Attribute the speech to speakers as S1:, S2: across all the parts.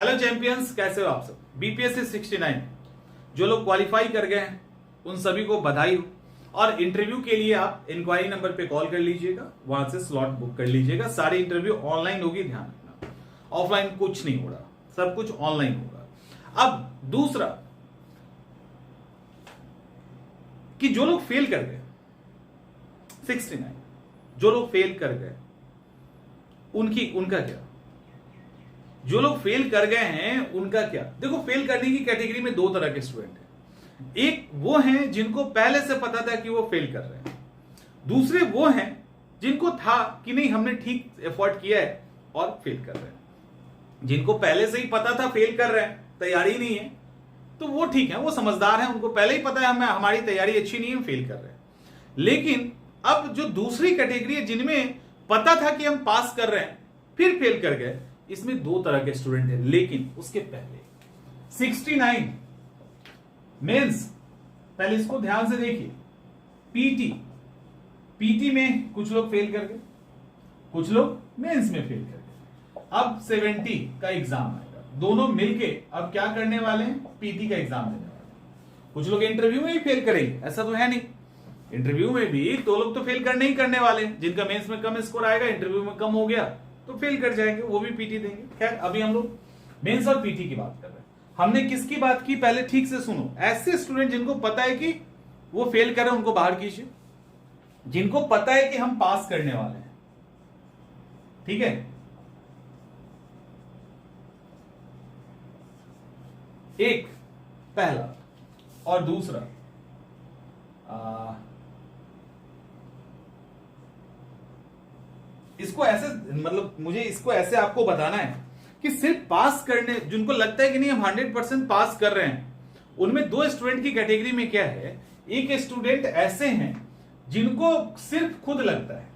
S1: Hello champions, कैसे हो आप सब। बीपीएससी 69 जो लोग क्वालिफाई कर गए हैं उन सभी को बधाई हो। और इंटरव्यू के लिए आप इंक्वायरी नंबर पे कॉल कर लीजिएगा, वहां से स्लॉट बुक कर लीजिएगा। सारी इंटरव्यू ऑनलाइन होगी, ध्यान रखना, ऑफलाइन कुछ नहीं हो रहा, सब कुछ ऑनलाइन होगा। अब दूसरा कि जो लोग फेल कर गए 69, जो लोग फेल कर गए उनका क्या, जो लोग फेल कर गए हैं उनका क्या। देखो, फेल करने की कैटेगरी में दो तरह के स्टूडेंट हैं। एक वो हैं जिनको पहले से पता था कि वो फेल कर रहे हैं, दूसरे वो हैं जिनको था कि नहीं हमने ठीक एफर्ट किया है और फेल कर रहे हैं। जिनको पहले से ही पता था फेल कर रहे हैं, तैयारी नहीं है, तो वो ठीक है, वो समझदार हैं, उनको पहले ही पता है हमारी तैयारी अच्छी नहीं है, फेल कर रहे हैं। लेकिन अब जो दूसरी कैटेगरी है जिनमें पता था कि हम पास कर रहे हैं फिर फेल कर गए, इसमें दो तरह के स्टूडेंट हैं। लेकिन उसके पहले 69 मेंस, पहले इसको ध्यान से देखिए। पीटी में कुछ लोग फेल कर गए, कुछ लोग मेंस में फेल कर गए। अब 70 का एग्जाम आएगा, दोनों मिलके अब क्या करने वाले हैं, पीटी का एग्जाम देने वाले हैं। कुछ लोग इंटरव्यू में भी फेल करेंगे, ऐसा तो है नहीं। इंटरव्यू में भी दो लोग तो फेल करने ही करने वाले हैं। जिनका मेंस में कम स्कोर आएगा, इंटरव्यू में कम हो गया तो फेल कर जाएंगे, वो भी पीटी देंगे। खैर, अभी हम लोग मेंस और पीटी की बात कर रहे हैं। हमने किसकी बात की, पहले ठीक से सुनो। ऐसे स्टूडेंट जिनको पता है कि वो फेल कर रहे हैं उनको बाहर कीजिए, जिनको पता है कि हम पास करने वाले हैं, ठीक है। एक पहला और दूसरा इसको ऐसे, मतलब मुझे इसको ऐसे आपको बताना है कि सिर्फ पास करने, जिनको लगता है कि नहीं हम 100% पास कर रहे हैं, उनमें दो स्टूडेंट की कैटेगरी में क्या है। एक स्टूडेंट ऐसे हैं जिनको सिर्फ खुद लगता है,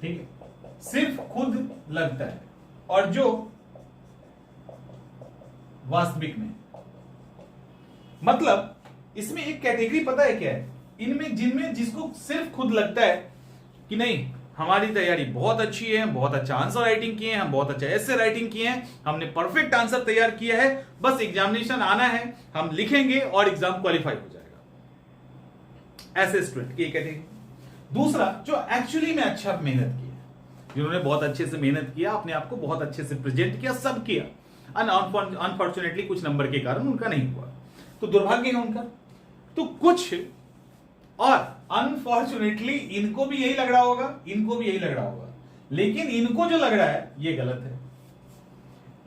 S1: ठीक है, सिर्फ खुद लगता है, और जो वास्तविक में, मतलब इसमें एक कैटेगरी पता है क्या है, इनमें जिनमें जिसको सिर्फ खुद लगता है कि नहीं हमारी तैयारी बहुत अच्छी है, हम बहुत अच्छा आंसर राइटिंग किए हैं, हम बहुत अच्छा ऐसे राइटिंग किए हैं, हमने परफेक्ट आंसर तैयार किया है, बस एग्जामिनेशन आना है, हम लिखेंगे और एग्जाम क्वालिफाई हो जाएगा। ऐसे स्टूडेंट की कैटेगरी। दूसरा, जो एक्चुअली में अच्छा मेहनत की है, जिन्होंने बहुत अच्छे से मेहनत किया, अपने आप को बहुत अच्छे से प्रेजेंट किया, सब किया, अनफॉर्चुनेटली कुछ नंबर के कारण उनका नहीं हुआ, तो दुर्भाग्य है उनका। तो कुछ और अनफॉर्चुनेटली इनको भी यही लग रहा होगा, इनको भी यही लग रहा होगा, लेकिन इनको जो लग रहा है ये गलत है।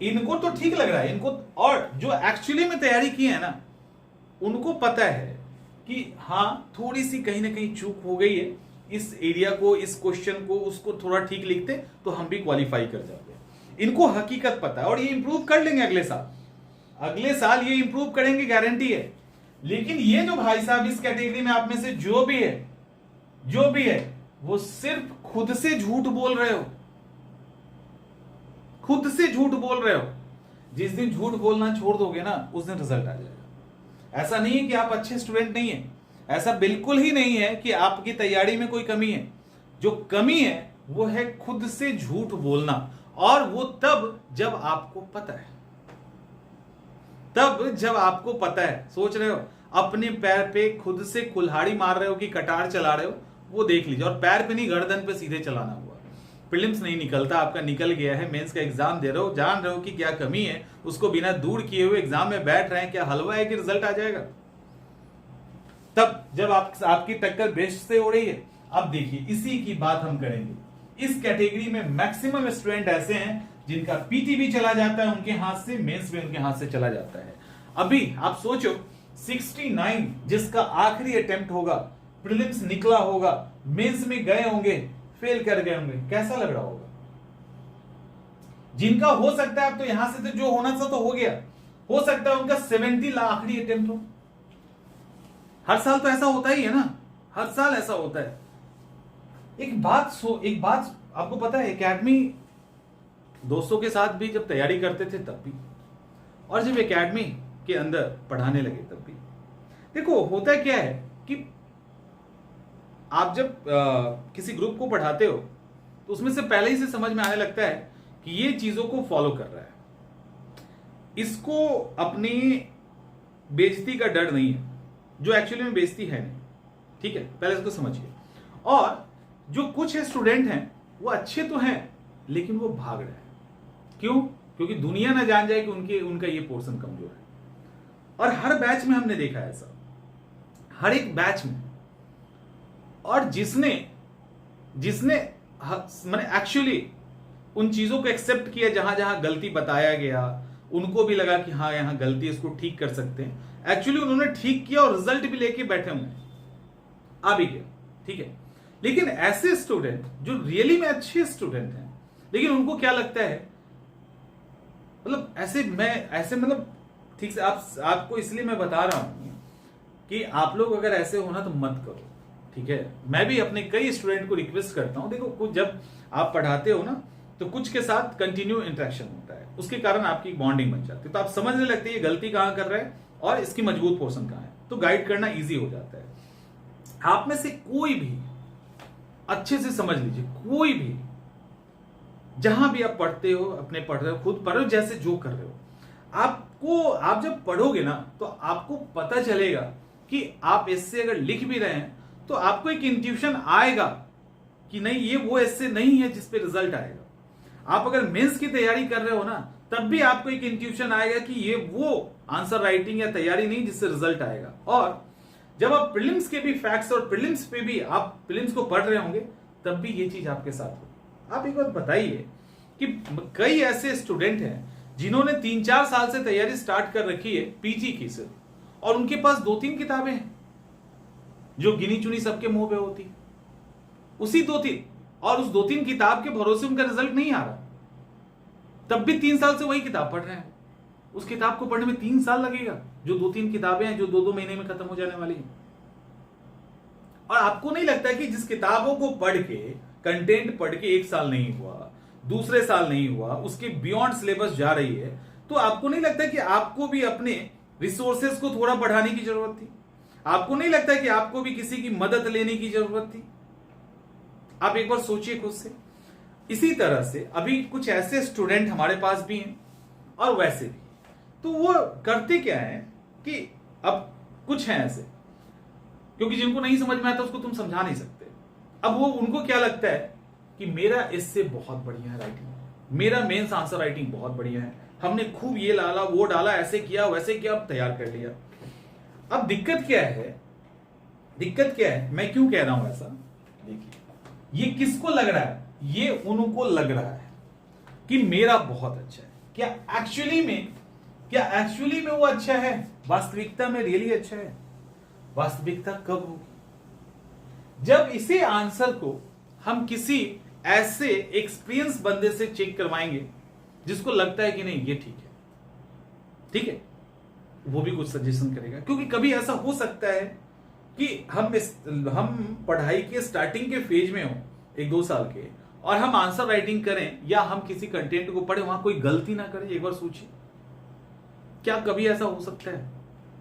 S1: इनको तो ठीक लग रहा है इनको, और जो एक्चुअली में तैयारी की है ना, उनको पता है कि हाँ थोड़ी सी कहीं ना कहीं चूक हो गई है, इस एरिया को, इस क्वेश्चन को, उसको थोड़ा ठीक लिखते तो हम भी क्वालिफाई कर जाते। इनको हकीकत पता है और ये इंप्रूव कर लेंगे अगले साल ये इंप्रूव करेंगे, गारंटी है। लेकिन ये जो भाई साहब इस कैटेगरी में आप में से जो भी है वो सिर्फ खुद से झूठ बोल रहे हो, खुद से झूठ बोल रहे हो। जिस दिन झूठ बोलना छोड़ दोगे ना, उस दिन रिजल्ट आ जाएगा। ऐसा नहीं है कि आप अच्छे स्टूडेंट नहीं है, ऐसा बिल्कुल ही नहीं है कि आपकी तैयारी में कोई कमी है। जो कमी है वो है खुद से झूठ बोलना, और वो तब जब आपको पता है, तब जब आपको पता है। सोच रहे हो अपने पैर पे खुद से कुल्हाड़ी मार रहे हो कि कटार चला रहे हो, वो देख लीजिए। और पैर पे नहीं, गर्दन पे सीधे चलाना हुआ। प्रीलिम्स नहीं निकलता, आपका निकल गया है। मेंस का एग्जाम दे रहे हो, जान रहे हो कि क्या कमी है, उसको बिना दूर किए हुए एग्जाम में बैठ रहे हैं। क्या हलवा है कि रिजल्ट आ जाएगा? तब जब आपकी टक्कर बेस्ट से हो रही है। अब देखिए, इसी की बात हम करेंगे। इस कैटेगरी में मैक्सिमम स्टूडेंट ऐसे हैं जिनका पीटी भी चला जाता है उनके हाथ से, मेंस भी उनके हाथ से चला जाता है। अभी आप सोचो 69 जिसका आखिरी अटेम्प्ट होगा, प्रीलिम्स निकला होगा, मेंस में गए होंगे, फेल कर गए होंगे, कैसा लग रहा होगा? जिनका हो सकता है अब तो यहां से तो जो होना था तो हो गया, हो सकता है उनका 70 आखिरी अटेम्प्ट हो। हर साल तो ऐसा होता ही है ना, हर साल ऐसा होता है। एक बात आपको पता है, एकेडमी दोस्तों के साथ भी जब तैयारी करते थे तब भी, और जब एकेडमी के अंदर पढ़ाने लगे तब भी, देखो होता क्या है कि आप जब किसी ग्रुप को पढ़ाते हो तो उसमें से पहले ही से समझ में आने लगता है कि ये चीजों को फॉलो कर रहा है, इसको अपनी बेइज्जती का डर नहीं है, जो एक्चुअली में बेइज्जती है नहीं। ठीक है, पहले इसको समझिए। और जो कुछ स्टूडेंट हैं वो अच्छे तो हैं लेकिन वो भाग रहे हैं। क्यों? क्योंकि दुनिया ना जान जाए कि उनका ये पोर्शन कमजोर है। और हर बैच में हमने देखा है ऐसा, हर एक बैच में। और जिसने मैंने एक्चुअली उन चीजों को एक्सेप्ट किया जहां जहां गलती बताया गया, उनको भी लगा कि हाँ यहां गलती, इसको ठीक कर सकते हैं, एक्चुअली उन्होंने ठीक किया और रिजल्ट भी लेके बैठे हुए हैं, आ भी गया। ठीक है, लेकिन ऐसे स्टूडेंट जो रियली में अच्छे स्टूडेंट हैं, लेकिन उनको क्या लगता है, मतलब ऐसे मतलब ठीक से आपको इसलिए मैं बता रहा हूं कि आप लोग अगर ऐसे हो ना तो मत करो। ठीक है, मैं भी अपने कई स्टूडेंट को रिक्वेस्ट करता हूं, देखो कुछ जब आप पढ़ाते हो ना तो कुछ के साथ कंटिन्यू इंटरेक्शन होता है, उसके कारण आपकी बॉन्डिंग बन जाती है, तो आप समझने लगते हैं ये गलती कहां कर रहा है और इसकी मजबूत पोर्शन कहां है, तो गाइड करना ईजी हो जाता है। आप में से कोई भी अच्छे से समझ लीजिए, कोई भी जहां भी आप पढ़ते हो, अपने पढ़ रहे हो, खुद पढ़ रहे हो, जैसे जो कर रहे हो, आप जब पढ़ोगे ना तो आपको पता चलेगा कि आप इससे अगर लिख भी रहे हैं तो आपको एक इंट्यूशन आएगा कि नहीं ये वो ऐसे नहीं है जिस पे रिजल्ट आएगा। आप अगर मेंस की तैयारी कर रहे हो ना तब भी आपको एक इंट्यूशन आएगा कि ये वो आंसर राइटिंग या तैयारी नहीं जिससे रिजल्ट आएगा। और जब आप प्रीलिम्स के भी फैक्ट्स और प्रीलिम्स पे भी आप प्रीलिम्स को पढ़ रहे होंगे तब भी ये चीज आपके साथ होगी। आप एक बात बताइए कि कई ऐसे स्टूडेंट हैं जिन्होंने 3-4 साल से तैयारी स्टार्ट कर रखी है पीजी की सिर्फ, और उनके पास 2-3 किताबें हैं जो गिनी चुनी सबके मुंह पे होती, उसी 2-3, और उस 2-3 किताब के भरोसे उनका रिजल्ट नहीं आ रहा, तब भी 3 साल से वही किताब पढ़ रहे हैं। उस किताब को पढ़ने में 3 साल लगेगा, जो 2-3 किताबें हैं जो 2-2 महीने में खत्म हो जाने वाली हैं। और आपको नहीं लगता कि जिस किताबों को पढ़ के, कंटेंट पढ़ के 1 साल नहीं हुआ, दूसरे साल नहीं हुआ, उसके बियॉन्ड सिलेबस जा रही है, तो आपको नहीं लगता कि आपको भी अपने रिसोर्सेज को थोड़ा बढ़ाने की जरूरत थी? आपको नहीं लगता कि आपको भी किसी की मदद लेने की जरूरत थी? आप एक बार सोचिए खुद से। इसी तरह से अभी कुछ ऐसे स्टूडेंट हमारे पास भी हैं और वैसे भी, तो वो करते क्या है कि अब कुछ हैं ऐसे, क्योंकि जिनको नहीं समझ में आता उसको तुम समझा नहीं सकते। अब वो उनको क्या लगता है कि मेरा इससे बहुत बढ़िया है राइटिंग, मेरा मेंस आंसर राइटिंग बहुत बढ़िया है, हमने खूब ये डाला वो डाला, ऐसे किया वैसे किया, अब तैयार कर लिया। अब दिक्कत क्या है, मैं क्यों कह रहा हूं ऐसा? देखिए, ये किसको लग रहा है? ये उनको लग रहा है कि मेरा बहुत अच्छा है। क्या एक्चुअली में वो अच्छा है? वास्तविकता में रियली अच्छा है? वास्तविकता कब होगी? जब इसे आंसर को हम किसी ऐसे एक्सपीरियंस बंदे से चेक करवाएंगे जिसको लगता है कि नहीं ये ठीक है, वो भी कुछ सजेशन करेगा। क्योंकि कभी ऐसा हो सकता है कि हम पढ़ाई के स्टार्टिंग के फेज में हो 1-2 साल के, और हम आंसर राइटिंग करें या हम किसी कंटेंट को पढ़े, वहां कोई गलती ना करें। एक बार सोचिए, क्या कभी ऐसा हो सकता है?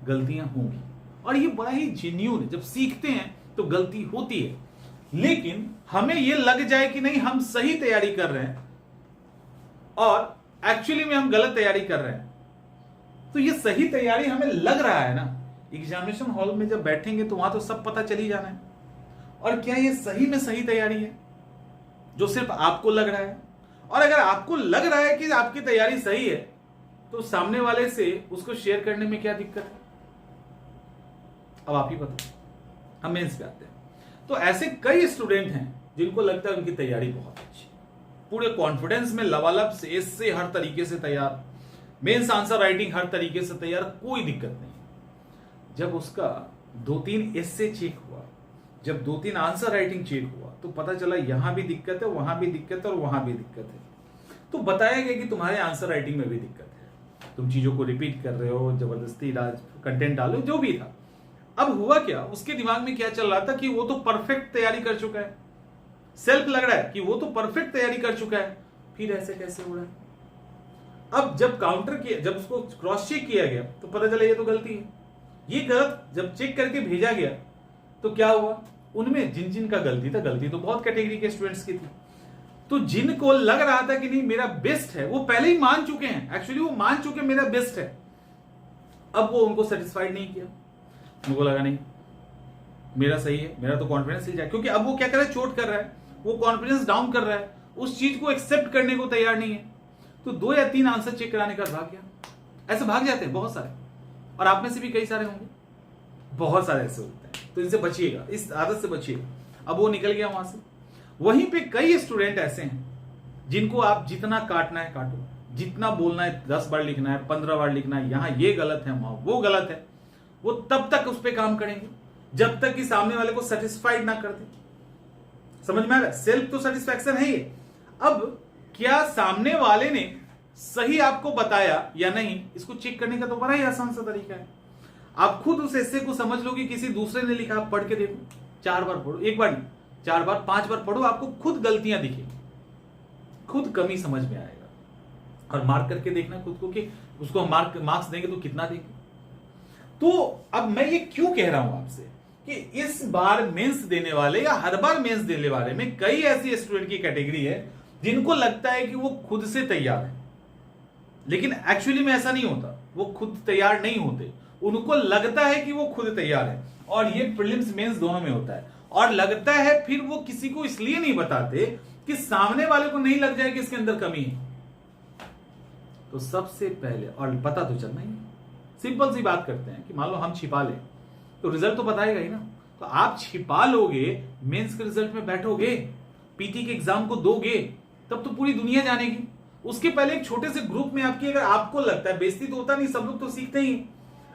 S1: गलतियां होंगी, और ये बड़ा ही जेन्युइन है। जब सीखते हैं तो गलती होती है, लेकिन हमें ये लग जाए कि नहीं हम सही तैयारी कर रहे हैं और एक्चुअली में हम गलत तैयारी कर रहे हैं, तो ये सही तैयारी हमें लग रहा है ना, एग्जामिनेशन हॉल में जब बैठेंगे तो वहां तो सब पता चल ही जाना है। और क्या ये सही में सही तैयारी है जो सिर्फ आपको लग रहा है? और अगर आपको लग रहा है कि आपकी तैयारी सही है तो सामने वाले से उसको शेयर करने में क्या दिक्कत है? अब आप ही बताओ। हम मेंस पे आते हैं, तो ऐसे कई स्टूडेंट हैं जिनको लगता है उनकी तैयारी बहुत अच्छी, पूरे कॉन्फिडेंस में लबालब से इससे हर तरीके से तैयार, मेंस आंसर राइटिंग हर तरीके से तैयार, कोई दिक्कत नहीं। जब उसका 2-3 एस्से चेक हुआ, जब 2-3 आंसर राइटिंग चेक हुआ, तो पता चला यहां भी दिक्कत है, वहां भी दिक्कत है और वहां भी दिक्कत है। तो बताया गया कि तुम्हारे आंसर राइटिंग में भी दिक्कत है, तुम चीजों को रिपीट कर रहे हो, जबरदस्ती कंटेंट डालो, जो भी था। अब हुआ क्या, उसके दिमाग में क्या चल रहा था कि वो तो परफेक्ट तैयारी कर चुका है, सेल्फ लग रहा है कि वो तो परफेक्ट तैयारी कर चुका है, फिर ऐसे कैसे हो रहा है? अब जब काउंटर किया, जब उसको क्रॉस चेक किया गया तो पता चला ये तो गलती है, ये गलत। जब चेक करके भेजा गया तो क्या हुआ, उनमें जिन जिन का गलती था, गलती तो बहुत कैटेगरी के स्टूडेंट्स की थी, तो जिनको लग रहा था कि नहीं मेरा बेस्ट है, वो पहले ही मान चुके हैं, एक्चुअली वो मान चुके मेरा बेस्ट है, अब वो उनको सेटिस्फाइड नहीं किया, उनको लगा नहीं मेरा सही है, मेरा तो कॉन्फिडेंस ही जाए, क्योंकि अब वो क्या कर रहा है, चोट कर रहा है, वो कॉन्फिडेंस डाउन कर रहा है, उस चीज को एक्सेप्ट करने को तैयार नहीं है। तो 2 या 3 आंसर चेक कराने का भाग गया। ऐसे भाग जाते हैं बहुत सारे, और आप में से भी कई सारे होंगे, बहुत सारे ऐसे होते हैं। तो इनसे बचिएगा, इस आदत से बचिएगा। अब वो निकल गया वहां से। वहीं पे कई स्टूडेंट ऐसे हैं जिनको आप जितना काटना है काटो, जितना बोलना है 10 बार लिखना है, 15 बार लिखना है, यहां ये गलत है वहां वो गलत है, वो तब तक उस पर काम करेंगे जब तक कि सामने वाले को सेटिस्फाइड ना कर दे। समझ में आ रहा है? सेल्फ तो सेटिस्फैक्शन है ये। अब क्या सामने वाले ने सही आपको बताया या नहीं, इसको चेक करने का तो बड़ा ही आसान सा तरीका है। आप खुद उस एस्से को समझ लो कि किसी दूसरे ने लिखा, आप पढ़ के देखो, 4 बार पढ़ो, 1 बार नहीं 4 बार 5 बार पढ़ो, आपको खुद गलतियां दिखेगी, खुद कमी समझ में आएगा, और मार्क करके देखना खुद को कि उसको मार्क्स देंगे तो कितना देंगे। तो अब मैं ये क्यों कह रहा हूं आपसे कि इस बार मेंस देने वाले या हर बार मेंस देने वाले में कई ऐसी स्टूडेंट की कैटेगरी है जिनको लगता है कि वो खुद से तैयार है, लेकिन एक्चुअली में ऐसा नहीं होता। वो खुद तैयार नहीं होते, उनको लगता है कि वो खुद तैयार है, और ये प्रीलिम्स मेंस दोनों में होता है। और लगता है फिर वो किसी को इसलिए नहीं बताते कि सामने वाले को नहीं लग जाए कि इसके अंदर कमी है। तो सबसे पहले, और पता तो चलना ही, सिंपल सी बात करते हैं कि मान लो हम छिपा लें तो रिजल्ट तो बताएगा ही ना। तो आप छिपा लोगे, मेंस के रिजल्ट में बैठोगे, पीटी के एग्जाम को दोगे, तब तो पूरी दुनिया जानेगी। उसके पहले एक छोटे से ग्रुप में आपकी, अगर आपको लगता है, बेइज्जती तो होता नहीं, सब लोग तो सीखते ही,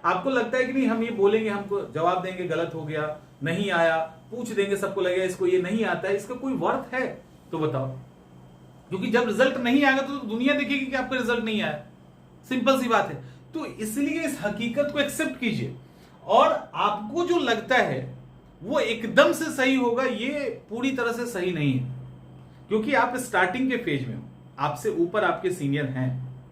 S1: आपको लगता है कि नहीं हम ये बोलेंगे, हमको जवाब देंगे गलत हो गया, नहीं आया, पूछ देंगे, सबको लगेगा इसको ये नहीं आता है, इसका कोई वर्थ है तो बताओ। क्योंकि जब रिजल्ट नहीं आएगा तो दुनिया देखेगी कि आपका रिजल्ट नहीं आया, सिंपल सी बात है। तो इसलिए इस हकीकत को एक्सेप्ट कीजिए, और आपको जो लगता है वो एकदम से सही होगा, ये पूरी तरह से सही नहीं है, क्योंकि आप स्टार्टिंग के फेज में हो, आपसे ऊपर आपके सीनियर हैं,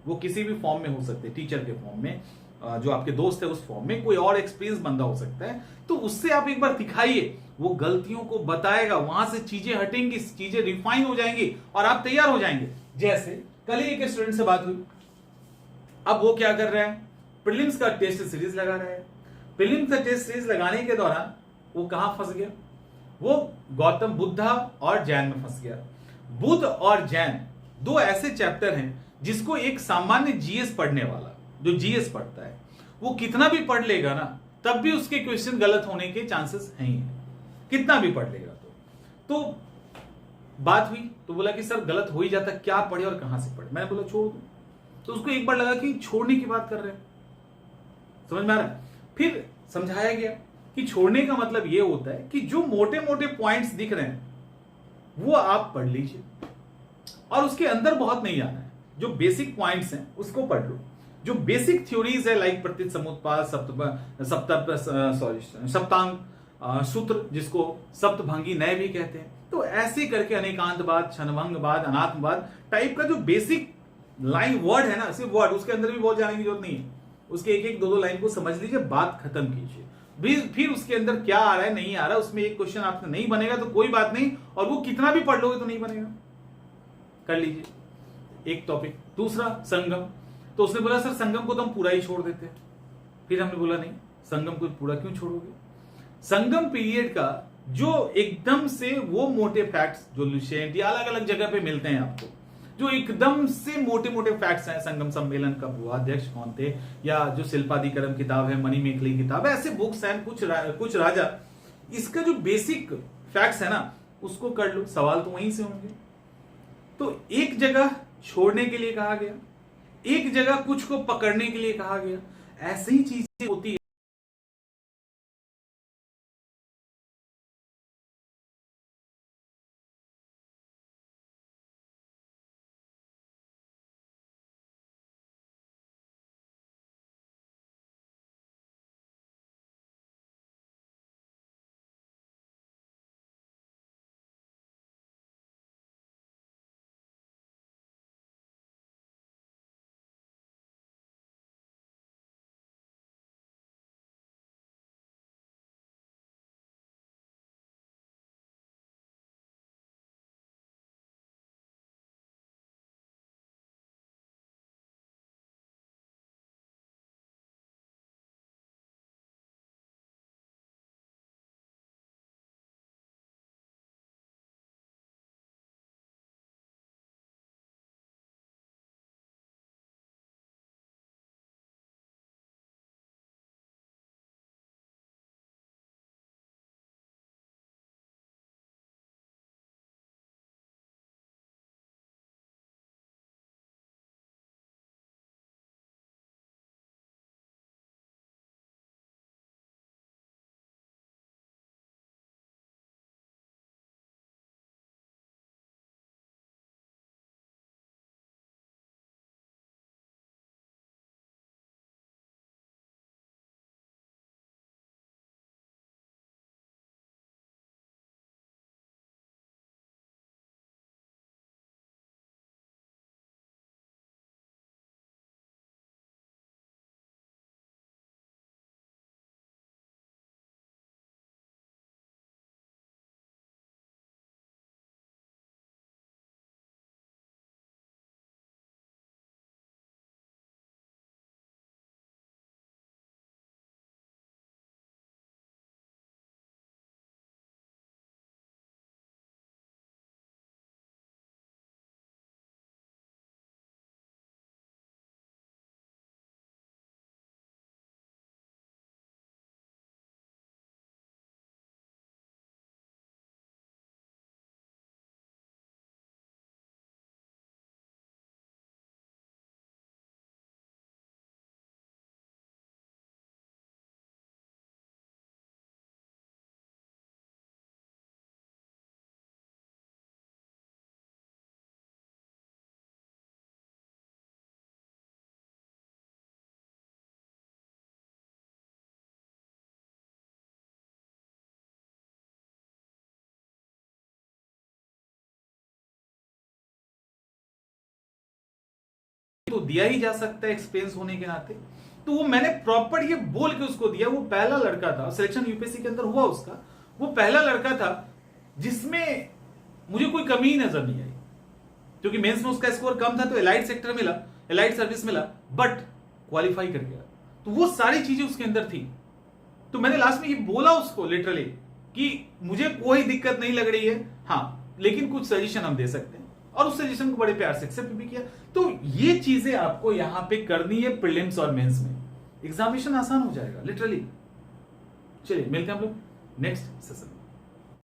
S1: वो किसी भी फॉर्म में हो सकते हैं, टीचर के फॉर्म में, जो आपके दोस्त है उस फॉर्म में, कोई और एक्सपीरियंस बंदा हो सकता है, तो उससे आप एक बार दिखाइए, वो गलतियों को बताएगा, वहां से चीजें हटेंगी, चीजें रिफाइन हो जाएंगी, और आप तैयार हो जाएंगे। जैसे कल ही एक स्टूडेंट से बात हुई, अब वो क्या कर रहा है, प्रीलिम्स का टेस्ट सीरीज लगा रहा है। प्रीलिम्स का टेस्ट सीरीज लगाने के दौरान वो कहां फंस गया, वो गौतम बुद्धा और जैन में फंस गया। बुद्ध और जैन 2 ऐसे चैप्टर हैं जिसको एक सामान्य जीएस पढ़ने वाला, जो जीएस पढ़ता है, वो कितना भी पढ़ लेगा ना, तब भी उसके क्वेश्चन गलत होने के चांसेस हैं ही, कितना भी पढ़ लेगा। तो बात हुई तो बोला कि सर गलत हो ही जाता, क्या पढ़े और कहां से पढ़े। मैंने बोला छोड़ दो। तो उसको एक बार लगा कि छोड़ने की बात कर रहे हैं, समझ में आ रहा है। फिर समझाया गया कि छोड़ने का मतलब यह होता है कि जो मोटे मोटे पॉइंट्स दिख रहे हैं वो आप पढ़ लीजिए, और उसके अंदर बहुत नहीं आना है, जो बेसिक पॉइंट्स हैं उसको पढ़ लो। जो बेसिक थ्योरीज है, लाइक प्रतीत समुत्पाद, सप्तांग सूत्र, जिसको सप्तभंगी नय भी कहते हैं, तो ऐसे करके अनेकांतवाद, क्षणभंगवाद, अनात्मवाद टाइप का जो बेसिक लाइन वर्ड है ना, सिर्फ वर्ड, उसके अंदर भी बहुत जाने की जरूरत नहीं है, उसके एक एक 2-2 लाइन को समझ लीजिए, बात खत्म कीजिए। फिर उसके अंदर क्या आ रहा है नहीं आ रहा है, उसमें एक क्वेश्चन आपसे नहीं बनेगा तो कोई बात नहीं, और वो कितना भी पढ़ लोगे तो नहीं बनेगा, कर लीजिए एक टॉपिक। दूसरा संगम, तो उसने बोला सर संगम को तो हम पूरा ही छोड़ देते हैं। फिर हमने बोला नहीं, संगम को पूरा क्यों छोड़ोगे। संगम पीरियड का जो एकदम से वो मोटे फैक्ट्स जो लुसेंट या अलग अलग जगह पे मिलते हैं आपको, जो एकदम से मोटे मोटे फैक्ट्स हैं, संगम सम्मेलन का हुआ, अध्यक्ष कौन थे, या जो शिल्पादिकरम किताब है, मणिमेखली किताब है, ऐसे बुक्स हैं, कुछ राजा, इसका जो बेसिक फैक्ट्स है ना, उसको कर लो, सवाल तो वहीं से होंगे। तो एक जगह छोड़ने के लिए कहा गया, एक जगह कुछ को पकड़ने के लिए कहा गया, ऐसी ही चीजें होती है। दिया ही जा सकता है एक्सपीरियंस होने के नाते। तो वो मैंने प्रॉपर ये बोल के उसको दिया। वो पहला लड़का था, सिलेक्शन यूपीएससी के अंदर हुआ उसका, वो पहला लड़का था जिसमें मुझे कोई कमी ही नजर नहीं आई, क्योंकि मेंस में उसका स्कोर कम था तो एलाइड सेक्टर मिला, एलाइड सर्विस मिला, बट क्वालिफाई कर गया। तो वो सारी चीजें उसके अंदर थी। तो मैंने लास्ट में ये बोला उसको लिटरली कि मुझे कोई दिक्कत नहीं लग रही है, हाँ, लेकिन कुछ सजेशन हम दे सकते हैं, और उस सजेशन को बड़े प्यार से एक्सेप्ट भी किया। तो ये चीजें आपको यहां पे करनी है प्रीलिम्स और मेंस में, एग्जामिनेशन आसान हो जाएगा लिटरली। चलिए मिलते हैं हम लोग नेक्स्ट सेशन में।